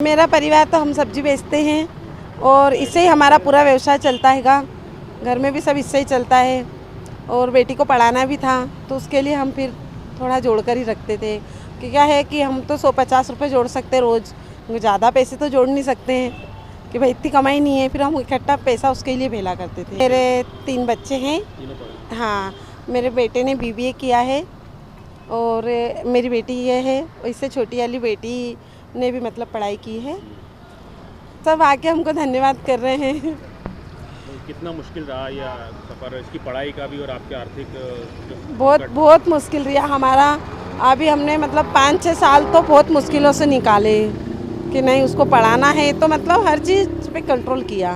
मेरा परिवार तो हम सब्जी बेचते हैं और इससे ही हमारा पूरा व्यवसाय चलता हैगा। घर में भी सब इससे ही चलता है और बेटी को पढ़ाना भी था तो उसके लिए हम फिर थोड़ा जोड़ कर ही रखते थे कि क्या है कि हम तो 150 रुपये जोड़ सकते रोज़, ज़्यादा पैसे तो जोड़ नहीं सकते हैं कि भाई इतनी कमाई नहीं है। फिर हम इकट्ठा पैसा उसके लिए भेला करते थे। मेरे 3 बच्चे हैं। हाँ, मेरे बेटे ने BBA किया है और मेरी बेटी ये है, इससे छोटी वाली बेटी ने भी मतलब पढ़ाई की है। सब आके हमको धन्यवाद कर रहे हैं। कितना मुश्किल रहा या सफ़र इसकी पढ़ाई का भी और आपके आर्थिक बहुत मुश्किल रहा हमारा। अभी हमने मतलब 5-6 साल तो बहुत मुश्किलों से निकाले कि नहीं उसको पढ़ाना है, तो मतलब हर चीज़ पे कंट्रोल किया।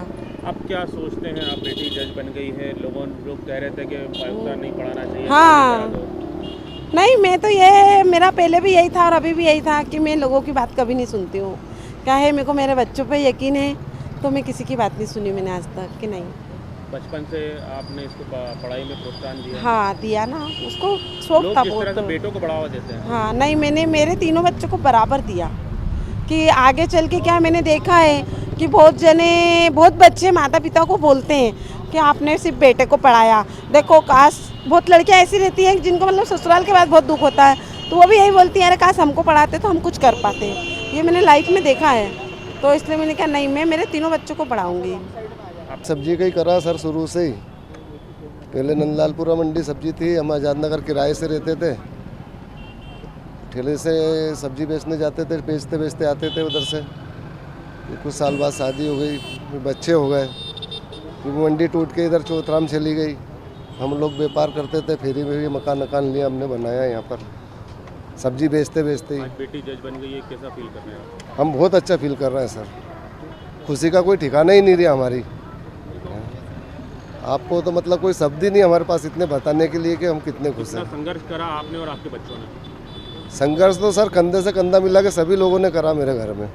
आप क्या सोचते हैं? आप बेटी जज बन गई है, लोग कह रहे थे कि उतना नहीं पढ़ाना चाहिए। हाँ, नहीं मैं तो ये मेरा पहले भी यही था और अभी भी यही था कि मैं लोगों की बात कभी नहीं सुनती हूँ। क्या है, मेरे को मेरे बच्चों पे यकीन है तो मैं किसी की बात नहीं सुनी मैंने आज तक कि नहीं। बचपन से आपने इसको पढ़ाई में प्रोत्साहन दिया? हाँ दिया ना, उसको शौक था जिस तरह से बहुत। बेटों को बढ़ावा देते हैं। हाँ नहीं, मैंने मेरे तीनों बच्चों को बराबर दिया कि आगे चल के क्या मैंने देखा है कि बहुत बच्चे माता पिता को बोलते हैं कि आपने सिर्फ बेटे को पढ़ाया। देखो काश बहुत लड़कियां ऐसी रहती हैं जिनको मतलब ससुराल के बाद बहुत दुख होता है, तो वो भी यही बोलती हैं अरे काश हमको पढ़ाते तो हम कुछ कर पाते। ये मैंने लाइफ में देखा है, तो इसलिए मैंने कहा नहीं, मैं मेरे तीनों बच्चों को पढ़ाऊँगी। सब्जी का ही करा सर शुरू से ही। पहले नंदलालपुरा मंडी सब्जी थी, हम आज़ाद नगर किराए से रहते थे। ठेले से सब्जी बेचने जाते थे, बेचते बेचते आते थे उधर से। कुछ साल बाद शादी हो गई, बच्चे हो गए, फिर मंडी टूट के इधर चौथराम चली गई। हम लोग व्यापार करते थे, फेरी में भी मकान लिया हमने, बनाया यहाँ पर सब्जी बेचते बेचते ही। बेटी जज बन गई है, कैसा फील कर रहे हैं? हम बहुत अच्छा फील कर रहे हैं सर, खुशी का कोई ठिकाना ही नहीं रहा हमारी। आपको तो मतलब कोई शब्द ही नहीं हमारे पास इतने बताने के लिए कि हम कितने खुश हैं। संघर्ष करा आपने और आपके बच्चों ने? संघर्ष तो सर कंधे से कंधा मिला के सभी लोगों ने करा मेरे घर में।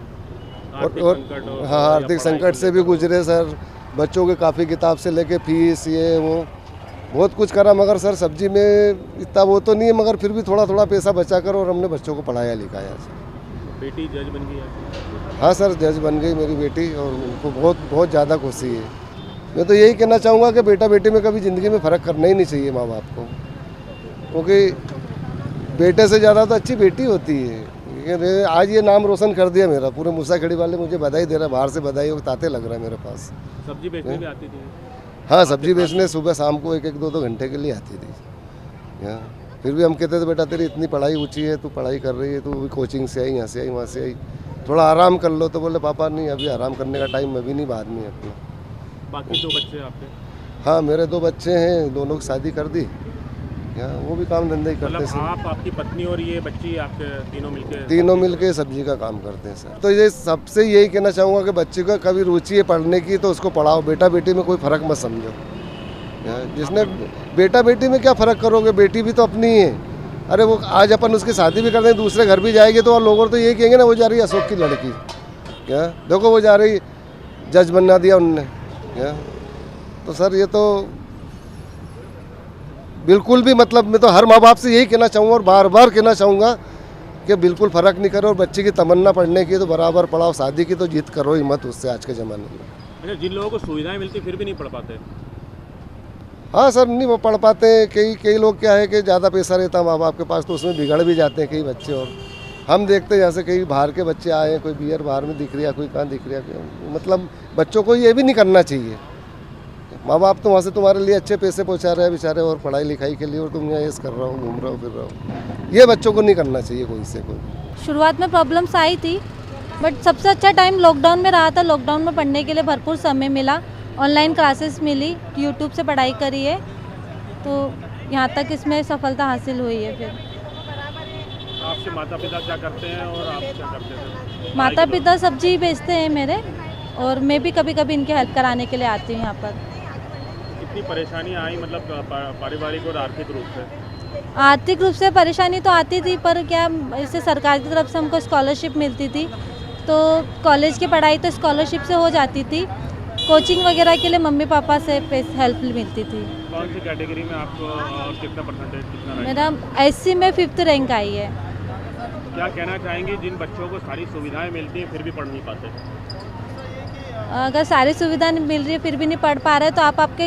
और हाँ, आर्थिक संकट से भी गुजरे सर। बच्चों के काफ़ी किताब से लेके फीस ये वो बहुत कुछ करा, मगर सर सब्जी में इतना वो तो नहीं है, मगर फिर भी थोड़ा थोड़ा पैसा बचा कर और हमने बच्चों को पढ़ाया लिखाया सर। बेटी जज बन गई है? हाँ सर, जज बन गई मेरी बेटी और उनको बहुत ज़्यादा खुशी है। मैं तो यही कहना चाहूँगा कि बेटा बेटी में कभी ज़िंदगी में फ़र्क करना ही नहीं चाहिए माँ बाप को, क्योंकि बेटे से ज़्यादा तो अच्छी बेटी होती है। आज ये नाम रोशन कर दिया मेरा, पूरे मूसाखेड़ी वाले मुझे बधाई दे रहा है, बाहर से बधाई हो ताते लग रहा है मेरे पास। सब्जी बेचने भी आती थी? हाँ, सब्जी बेचने सुबह शाम को 1-2 घंटे के लिए आती थी। फिर भी हम कहते थे बेटा तेरी इतनी पढ़ाई ऊँची है, तू पढ़ाई कर रही है, तू भी कोचिंग से आई, यहाँ से आई, वहाँ से आई, थोड़ा आराम कर लो। तो बोले पापा नहीं, अभी आराम करने का टाइम अभी नहीं, बाद में अपना। बाकी 2 बच्चे आपके? हाँ, मेरे 2 बच्चे हैं, दोनों की शादी कर दी। वो भी काम धंधा ही करते हैं। आप, आपकी पत्नी और ये बच्ची आपके तीनों मिलके सब्जी का काम करते हैं सर। तो ये सबसे यही कहना चाहूँगा कि बच्चे का कभी रुचि है पढ़ने की तो उसको पढ़ाओ, बेटा बेटी में कोई फ़र्क मत समझो। जिसने बेटा बेटी में क्या फ़र्क करोगे, बेटी भी तो अपनी ही है। अरे वो आज अपन उसकी शादी भी कर दें, दूसरे घर भी जाएगी तो लोग तो यही कहेंगे ना वो जा रही है अशोक की लड़की, क्या देखो वो जा रही जज बना दिया उनने, क्या। तो सर ये तो बिल्कुल भी मतलब मैं तो हर माँ बाप से यही कहना चाहूँगा और बार बार कहना चाहूँगा कि बिल्कुल फ़र्क नहीं करो। और बच्चे की तमन्ना पढ़ने की तो बराबर पढ़ाओ, शादी की तो जिद करो ही मत उससे आज के ज़माने में। अच्छा, जिन लोगों को सुविधाएं मिलती फिर भी नहीं पढ़ पाते? हाँ सर, नहीं वो पढ़ पाते। कई लोग क्या है कि ज़्यादा पैसा रहता है माँ बाप के पास तो उसमें बिगड़ भी जाते हैं कई बच्चे। और हम देखते हैं जैसे कई बाहर के बच्चे आए हैं, कोई बियर बाहर में दिख रहा, कोई कहाँ दिख रहा। मतलब बच्चों को ये भी नहीं करना चाहिए। माँ बाप तो वहाँ से तुम्हारे लिए अच्छे पैसे पहुँचा रहे हैं बेचारे और पढ़ाई लिखाई के लिए, और तुम यहाँ ऐसे कर रहे हो, घूम रहे हो, फिर रहे हो। ये बच्चों को नहीं करना चाहिए कोई से कोई। शुरुआत में प्रॉब्लम्स आई थी, बट सबसे अच्छा टाइम लॉकडाउन में रहा था। लॉकडाउन में पढ़ने के लिए भरपूर समय मिला, ऑनलाइन क्लासेस मिली, यूट्यूब से पढ़ाई करी है, तो यहाँ तक इसमें सफलता हासिल हुई है। फिर आपके माता पिता क्या करते हैं और आप क्या करते हैं? माता पिता सब्जी बेचते हैं मेरे, और मैं भी कभी कभी इनकी हेल्प कराने के लिए आती हूँ यहाँ पर। कितनी परेशानियाँ आई मतलब पारिवारिक और आर्थिक रूप से? आर्थिक रूप से परेशानी तो आती थी, पर क्या इससे सरकार की तरफ से हमको स्कॉलरशिप मिलती थी, तो कॉलेज की पढ़ाई तो स्कॉलरशिप से हो जाती थी। कोचिंग वगैरह के लिए मम्मी पापा से हेल्प मिलती थी। कौन सी कैटेगरी में आपको कितना परसेंटेज कितना? मेरा SC में 5th रैंक आई है। क्या कहना चाहेंगे जिन बच्चों को सारी सुविधाएं मिलती हैं फिर भी पढ़ नहीं पाते? अगर सारी सुविधा नहीं मिल रही है फिर भी नहीं पढ़ पा रहे तो आप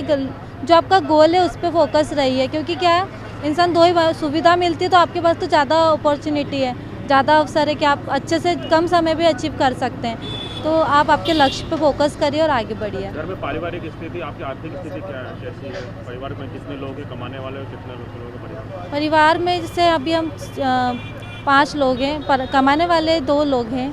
जो आपका गोल है उस पर फोकस रहिए, क्योंकि क्या है इंसान दो ही सुविधा मिलती है तो आपके पास तो ज़्यादा अपॉर्चुनिटी है, ज़्यादा अवसर है कि आप अच्छे से कम समय में अचीव कर सकते हैं। तो आप आपके लक्ष्य पे फोकस करिए और आगे बढ़िए। घर में पारिवारिक स्थिति, आपकी आर्थिक स्थिति क्या है, कैसी है? परिवार में कितने लोग हैं कमाने वाले और कितने लोग हैं परिवार? परिवार में जैसे अभी हम 5 लोग हैं, पर कमाने वाले 2 लोग हैं,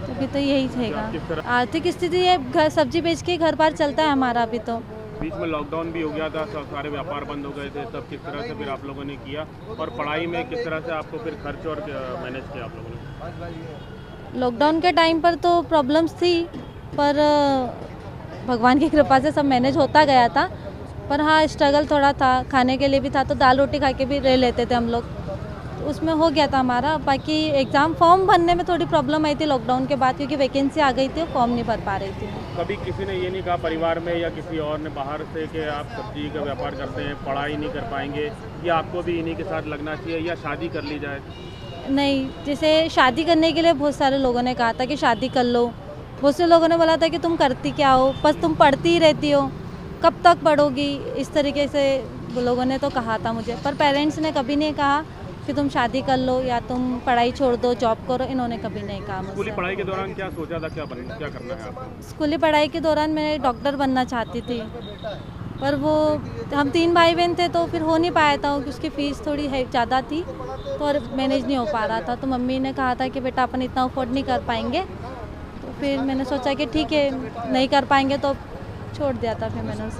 तो अभी तो यही रहेगा। आर्थिक स्थिति है, घर सब्जी बेच के घर बार चलता है हमारा। अभी तो बीच में लॉकडाउन भी हो गया था, सब सारे व्यापार बंद हो गए थे, तब किस तरह से फिर आप लोगों ने किया, और पढ़ाई में किस तरह से आपको फिर खर्च और मैनेज किया आप लोगों ने? लॉकडाउन के टाइम पर तो प्रॉब्लम्स थी, पर भगवान की कृपा से सब मैनेज होता गया था। पर हाँ, स्ट्रगल थोड़ा था, खाने के लिए भी था, तो दाल रोटी खा के भी रह लेते थे हम लोग, तो उसमें हो गया था हमारा। बाकी एग्ज़ाम फॉर्म भरने में थोड़ी प्रॉब्लम आई थी लॉकडाउन के बाद, क्योंकि वैकेंसी आ गई थी, फॉर्म नहीं भर पा रही थी। कभी किसी ने ये नहीं कहा परिवार में या किसी और ने बाहर से कि आप सब्जी का व्यापार करते हैं, पढ़ाई नहीं कर पाएंगे, या आपको भी इन्हीं के साथ लगना चाहिए, या शादी कर ली जाए? नहीं, जैसे शादी करने के लिए बहुत सारे लोगों ने कहा था कि शादी कर लो, बहुत से लोगों ने बोला था कि तुम करती क्या हो, बस तुम पढ़ती ही रहती हो, कब तक पढ़ोगी, इस तरीके से लोगों ने तो कहा था मुझे। पर पेरेंट्स ने कभी नहीं कहा कि तुम शादी कर लो या तुम पढ़ाई छोड़ दो, जॉब करो, इन्होंने कभी नहीं कहा मुझसे। स्कूली पढ़ाई के दौरान क्या सोचा था, क्या करना है आपको? स्कूली पढ़ाई के दौरान मैं डॉक्टर बनना चाहती थी, पर वो हम 3 भाई बहन थे तो फिर हो नहीं पाया था, क्योंकि उसकी फ़ीस थोड़ी है ज़्यादा थी, तो और मैनेज नहीं हो पा रहा था। तो मम्मी ने कहा था कि बेटा अपन इतना अफोर्ड नहीं कर पाएंगे, तो फिर मैंने सोचा कि ठीक है नहीं कर पाएंगे तो छोड़ दिया था फिर मैंने उसे।